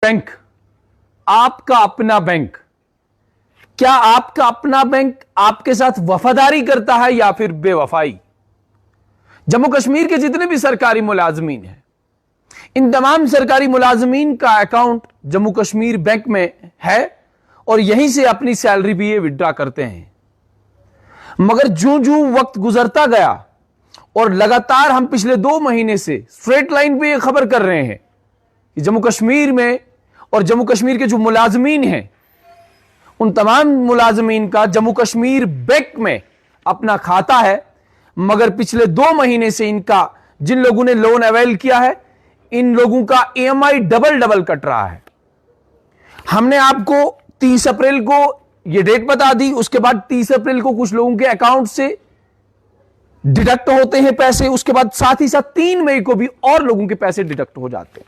Bank, आपका अपना bank, क्या आपका अपना बैंक आपके साथ वफादारी करता है या फिर बेवफाई? जम्मू कश्मीर के जितने भी सरकारी मुलाजमीन हैं, इन तमाम सरकारी मुलाजमीन का अकाउंट जम्मू कश्मीर बैंक में है और यहीं से अपनी सैलरी भी ये विड्रॉ करते हैं। मगर ज्यों ज्यों वक्त गुजरता गया और लगातार हम पिछले 2 महीने से स्ट्रेट लाइन पे ये खबर कर रहे हैं कि जम्मू कश्मीर में और जम्मू कश्मीर के जो मुलाजमीन हैं, उन तमाम मुलाजमीन का जम्मू कश्मीर बैंक में अपना खाता है, मगर पिछले 2 महीने से इनका, जिन लोगों ने लोन अवेल किया है, इन लोगों का ईएमआई डबल कट रहा है। हमने आपको 30 अप्रैल को यह डेट बता दी, उसके बाद 30 अप्रैल को कुछ लोगों के अकाउंट से डिडक्ट होते हैं पैसे, उसके बाद साथ ही साथ 3 मई को भी और लोगों के पैसे डिडक्ट हो जाते हैं।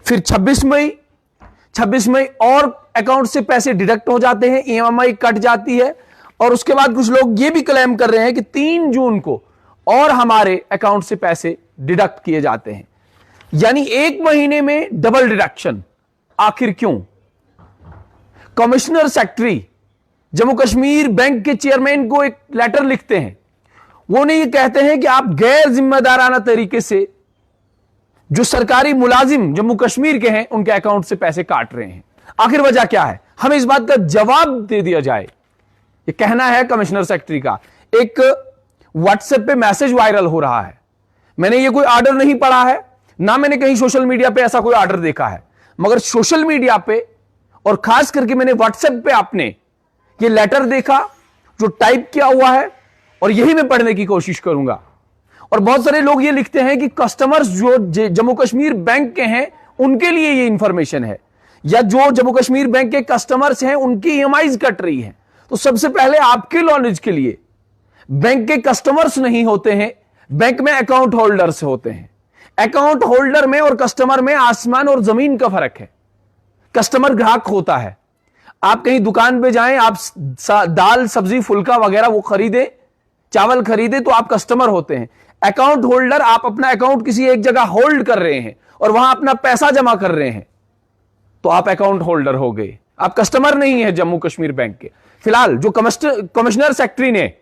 फिर 26 मई और अकाउंट से पैसे डिडक्ट हो जाते हैं, ईएमआई कट जाती है, और उसके बाद कुछ लोग ये भी क्लेम कर रहे हैं कि 3 जून को और हमारे अकाउंट से पैसे डिडक्ट किए जाते हैं। यानी 1 महीने में डबल डिडक्शन। आखिर क्यों? Commissioner secretary Jammu Kashmir bank के चेयरमैन को एक लेटर लिखते हैं। वो नहीं, ये कहते हैं कि आप गैर जिम्मेदाराना तरीके से जो सरकारी मुलाजिम जम्मू कश्मीर के हैं उनके अकाउंट से पैसे काट रहे हैं। आखिर वजह क्या है? हमें इस बात का जवाब दे दिया जाए। ये कहना है कमिश्नर सेक्रेटरी का। एक व्हाट्सएप पे मैसेज वायरल हो रहा है। मैंने ये कोई ऑर्डर नहीं पढ़ा है, ना मैंने कहीं सोशल मीडिया पे ऐसा कोई ऑर्डर देखा है, मगर सोशल मीडिया पे और खास करके मैंने व्हाट्सएप पे आपने ये लेटर देखा जो टाइप किया हुआ है, और यही मैं पढ़ने की कोशिश करूंगा। और बहुत सारे लोग ये लिखते हैं कि कस्टमर्स जो जम्मू कश्मीर बैंक के हैं उनके लिए ये इंफॉर्मेशन है, या जो जम्मू कश्मीर बैंक के कस्टमर्स हैं उनकी ईएमआईज कट रही हैं। तो सबसे पहले आपके नॉलेज के लिए, बैंक के कस्टमर्स नहीं होते हैं, बैंक में अकाउंट होल्डर्स होते हैं। अकाउंट होल्डर में और कस्टमर में आसमान और जमीन का फर्क है। कस्टमर ग्राहक होता है। आप कहीं दुकान पे जाएं, आप दाल सब्जी फुल्का वगैरह वो खरीदे, चावल खरीदे, तो आप कस्टमर होते हैं। अकाउंट होल्डर, आप अपना अकाउंट किसी एक जगह होल्ड कर रहे हैं और वहां अपना पैसा जमा कर रहे हैं, तो आप अकाउंट होल्डर हो गए, आप कस्टमर नहीं है जम्मू कश्मीर बैंक के। फिलहाल जो कमिश्नर सेक्रेटरी ने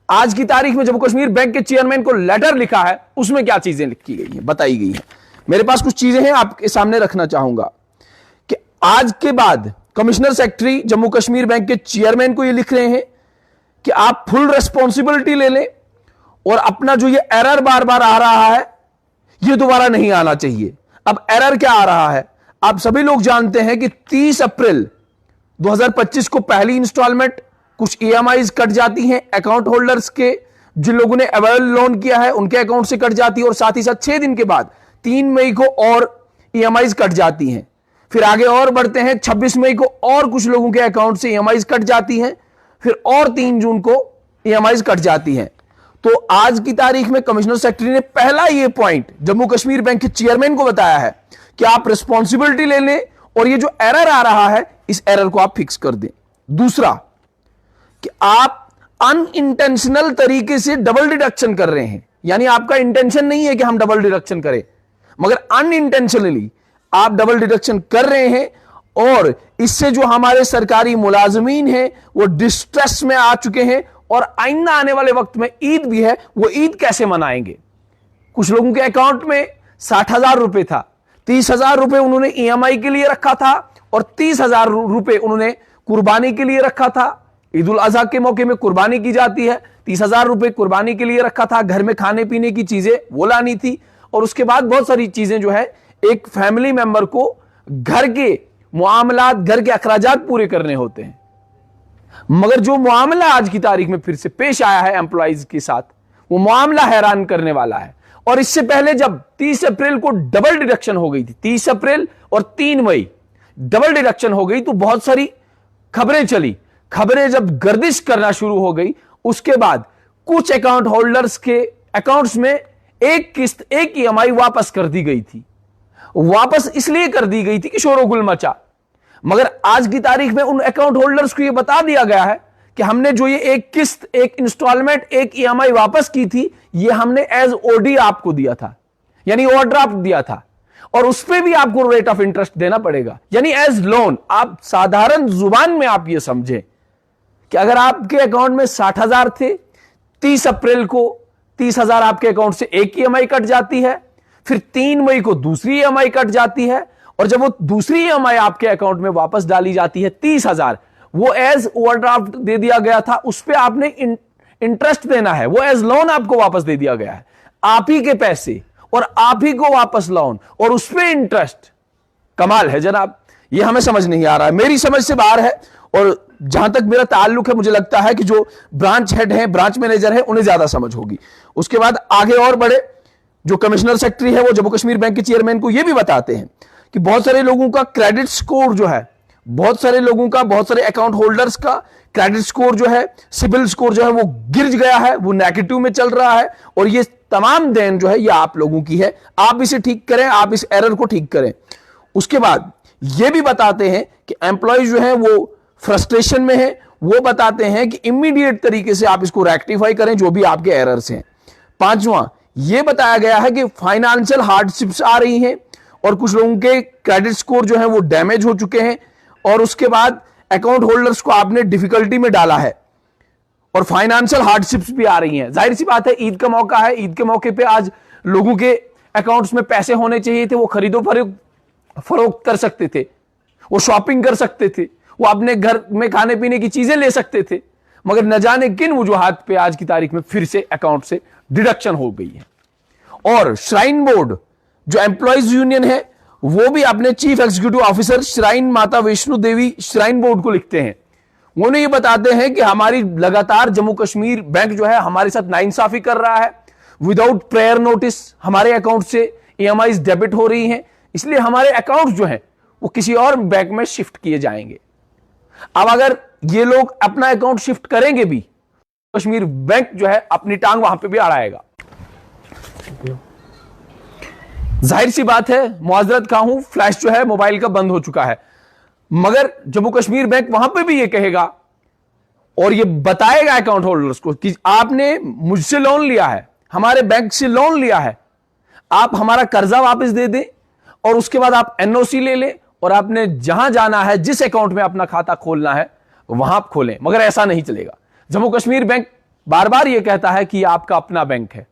आज की तारीख में जम्मू कश्मीर बैंक के चेयरमैन को लेटर लिखा है, उसमें क्या चीजें लिखी गई हैं, बताई गई हैं। मेरे पास कुछ चीजें हैं, आपके सामने रखना चाहूंगा कि आज के बाद commissioner secretary Jammu Kashmir bank के चेयरमैन को यह लिख रहे हैं कि आप फुल रिस्पॉन्सिबिलिटी ले लें और अपना जो ये एरर बार बार आ रहा है ये दोबारा नहीं आना चाहिए। अब एरर क्या आ रहा है? आप सभी लोग जानते हैं कि 30 अप्रैल 2025 को पहली इंस्टॉलमेंट कुछ ईएमआईज कट जाती हैं अकाउंट होल्डर्स के, जिन लोगों ने अवेल लोन किया है उनके अकाउंट से कट जाती है, और साथ ही साथ 6 दिन के बाद 3 मई को और ईएमआईज कट जाती हैं। फिर आगे और बढ़ते हैं, 26 मई को और कुछ लोगों के अकाउंट से ईएमआईज कट जाती हैं, फिर और 3 जून को ईएमआईज कट जाती हैं। तो आज की तारीख में कमिश्नर सेक्रेटरी ने पहला ये पॉइंट जम्मू कश्मीर बैंक के चेयरमैन को बताया है कि आप रिस्पॉन्सिबिलिटी ले लें और ये जो एरर आ रहा है इस एरर को आप फिक्स कर दें। दूसरा कि आप अनइंटेंशनल तरीके से डबल डिडक्शन कर रहे हैं, यानी आपका इंटेंशन नहीं है कि हम डबल डिडक्शन करें, मगर अनइंटेंशनली आप डबल डिडक्शन कर रहे हैं, और इससे जो हमारे सरकारी मुलाजमीन हैं वो डिस्ट्रेस में आ चुके हैं, और आइंदा आने वाले वक्त में ईद भी है, वो ईद कैसे मनाएंगे? कुछ लोगों के अकाउंट में 60,000 रुपए था, 30,000 रुपए उन्होंने ईएमआई के लिए रखा था और 30,000 रुपए उन्होंने कुर्बानी के लिए रखा था। ईद उल अजहा के मौके में कुर्बानी की जाती है, 30,000 रुपए कुर्बानी के लिए रखा था, घर में खाने पीने की चीजें वो लानी थी, और उसके बाद बहुत सारी चीजें जो है एक फैमिली मेंबर को घर के मुआमलात, घर के अखराजात पूरे करने होते हैं। मगर जो मामला आज की तारीख में फिर से पेश आया है एम्प्लॉइज के साथ, वो मामला हैरान करने वाला है। और इससे पहले जब 30 अप्रैल को डबल डिडक्शन हो गई थी, 30 अप्रैल और 3 मई डबल डिडक्शन हो गई, तो बहुत सारी खबरें चली। खबरें जब गर्दिश करना शुरू हो गई, उसके बाद कुछ अकाउंट होल्डर्स के अकाउंट्स में एक किस्त, एक ईएमआई वापस कर दी गई थी। वापस इसलिए कर दी गई थी कि शोरगुल मचा, मगर आज की तारीख में उन अकाउंट होल्डर्स को यह बता दिया गया है कि हमने जो ये एक किस्त, एक इंस्टॉलमेंट, एक ईएमआई वापस की थी, ये हमने एज ओडी आपको दिया था, यानी ओवरड्राफ्ट दिया था, और उस पर भी आपको रेट ऑफ इंटरेस्ट देना पड़ेगा। यानी एज लोन, आप साधारण जुबान में आप ये समझें कि अगर आपके अकाउंट में 60,000 थे, 30 अप्रैल को 30,000 आपके अकाउंट से एक ईएमआई कट जाती है, फिर 3 मई को दूसरी ईएमआई कट जाती है, और जब वो दूसरी ईएमआई आपके अकाउंट में वापस डाली जाती है 30,000, वो एज ओवरड्राफ्ट दे दिया गया था, उस पर आपने इंटरेस्ट देना है, वो एज लोन आपको वापस दे दिया गया है, आप ही के पैसे और आप ही को वापस लोन और उस पर इंटरेस्ट। कमाल है जनाब, ये हमें समझ नहीं आ रहा है, मेरी समझ से बाहर है। और जहां तक मेरा ताल्लुक है, मुझे लगता है कि जो ब्रांच हेड है, ब्रांच मैनेजर है, उन्हें ज्यादा समझ होगी। उसके बाद आगे और बड़े जो कमिश्नर सेक्रेटरी है, वो जम्मू कश्मीर बैंक के चेयरमैन को यह भी बताते हैं कि बहुत सारे लोगों का क्रेडिट स्कोर जो है, बहुत सारे लोगों का, बहुत सारे अकाउंट होल्डर्स का क्रेडिट स्कोर जो है, सिबिल स्कोर जो है, वो गिर गया है, वो नेगेटिव में चल रहा है, और ये तमाम देन जो है ये आप लोगों की है। आप इसे ठीक करें, आप इस एरर को ठीक करें। उसके बाद ये भी बताते हैं कि एम्प्लॉय जो है वो फ्रस्ट्रेशन में है, वो बताते हैं कि इमीडिएट तरीके से आप इसको रेक्टिफाई करें जो भी आपके एरर्स हैं। पांचवां, यह बताया गया है कि फाइनेंशियल हार्डशिप्स आ रही हैं और कुछ लोगों के क्रेडिट स्कोर जो है वो डैमेज हो चुके हैं, और उसके बाद अकाउंट होल्डर्स को आपने डिफिकल्टी में डाला है और फाइनेंशियल हार्डशिप्स भी आ रही हैं। जाहिर सी बात है, ईद का मौका है, ईद के मौके पे आज लोगों के अकाउंट्स में पैसे होने चाहिए थे, वो खरीदो फरोख्त कर सकते थे, वो शॉपिंग कर सकते थे, वो अपने घर में खाने पीने की चीजें ले सकते थे, मगर न जाने किन वजूहात पे आज की तारीख में फिर से अकाउंट से डिडक्शन हो गई है। और श्राइन बोर्ड जो एम्प्लॉयज यूनियन है, वो भी अपने चीफ एग्जीक्यूटिव ऑफिसर श्राइन माता वैष्णो देवी श्राइन बोर्ड को लिखते हैं, उन्हें ये बताते हैं कि हमारी लगातार जम्मू कश्मीर बैंक जो है हमारे साथ नाइंसाफी कर रहा है, विदाउट प्रेयर नोटिस हमारे अकाउंट से ईएमआईज डेबिट हो रही हैं, इसलिए हमारे अकाउंट जो है वो किसी और बैंक में शिफ्ट किए जाएंगे। अब अगर ये लोग अपना अकाउंट शिफ्ट करेंगे भी, कश्मीर बैंक जो है अपनी टांग वहां पे भी अड़ाएगा। जाहिर सी बात है, मुआजरत खा हूं, फ्लैश जो है मोबाइल का बंद हो चुका है, मगर जम्मू कश्मीर बैंक वहां पे भी ये कहेगा और ये बताएगा अकाउंट होल्डर्स को कि आपने मुझसे लोन लिया है, हमारे बैंक से लोन लिया है, आप हमारा कर्जा वापस दे दें और उसके बाद आप एनओसी ले लें और आपने जहां जाना है, जिस अकाउंट में अपना खाता खोलना है वहां आप खोलें। मगर ऐसा नहीं चलेगा। जम्मू कश्मीर बैंक बार बार यह कहता है कि आपका अपना बैंक है,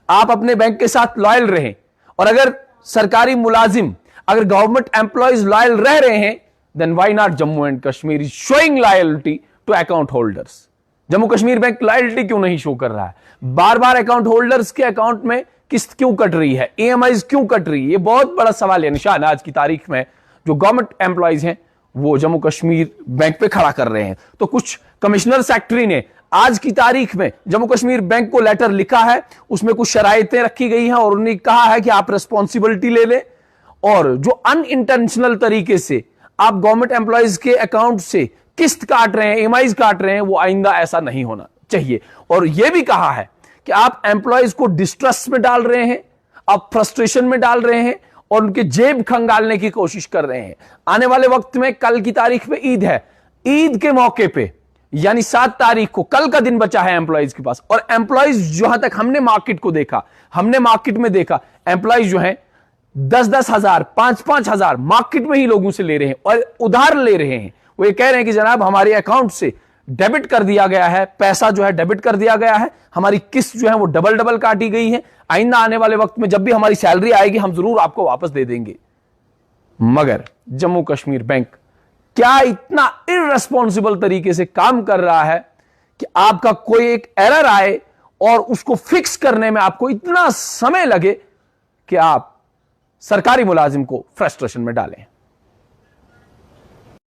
आप अपने बैंक के साथ लॉयल रहें, और अगर सरकारी मुलाजिम, अगर गवर्नमेंट एम्प्लॉयज लॉयल रह रहे हैं, then why not Jammu and Kashmir is showing loyalty to account holders. Jammu Kashmir bank loyalty क्यों नहीं शो कर रहा है? बार बार अकाउंट होल्डर्स के अकाउंट में किस्त क्यों कट रही है, ईएमआईज क्यों कट रही है? ये बहुत बड़ा सवाल है, निशान आज की तारीख में जो गवर्नमेंट एम्प्लॉयज हैं वो जम्मू कश्मीर बैंक पे खड़ा कर रहे हैं। तो कुछ कमिश्नर सेक्रेटरी ने आज की तारीख में जम्मू कश्मीर बैंक को लेटर लिखा है, उसमें कुछ शराइतें रखी गई हैं और उन्हें कहा है कि आप रिस्पॉन्सिबिलिटी ले लें, और जो अनइंटेंशनल तरीके से आप गवर्नमेंट एम्प्लॉयज के अकाउंट से किस्त काट रहे हैं, ईएमआईज काट रहे हैं, वो आइंदा ऐसा नहीं होना चाहिए। और यह भी कहा है कि आप एम्प्लॉयज को डिस्ट्रेस में डाल रहे हैं, आप फ्रस्ट्रेशन में डाल रहे हैं और उनके जेब खंगालने की कोशिश कर रहे हैं। आने वाले वक्त में, कल की तारीख पे ईद है, ईद के मौके पे यानी 7 तारीख को, कल का दिन बचा है एम्प्लॉयज के पास, और एम्प्लॉयज जहां तक हमने मार्केट को देखा, हमने मार्केट में देखा, एम्प्लॉयज जो है 10-10 हजार, 5-5 हजार मार्केट में ही लोगों से ले रहे हैं और उधार ले रहे हैं। वो ये कह रहे हैं कि जनाब हमारे अकाउंट से डेबिट कर दिया गया है, पैसा जो है डेबिट कर दिया गया है, हमारी किस्त जो है वो डबल काटी गई है, आइंदा आने वाले वक्त में जब भी हमारी सैलरी आएगी हम जरूर आपको वापस दे देंगे। मगर जम्मू कश्मीर बैंक क्या इतना इररेस्पॉन्सिबल तरीके से काम कर रहा है कि आपका कोई एक एरर आए और उसको फिक्स करने में आपको इतना समय लगे कि आप सरकारी मुलाजिम को फ्रस्ट्रेशन में डालें।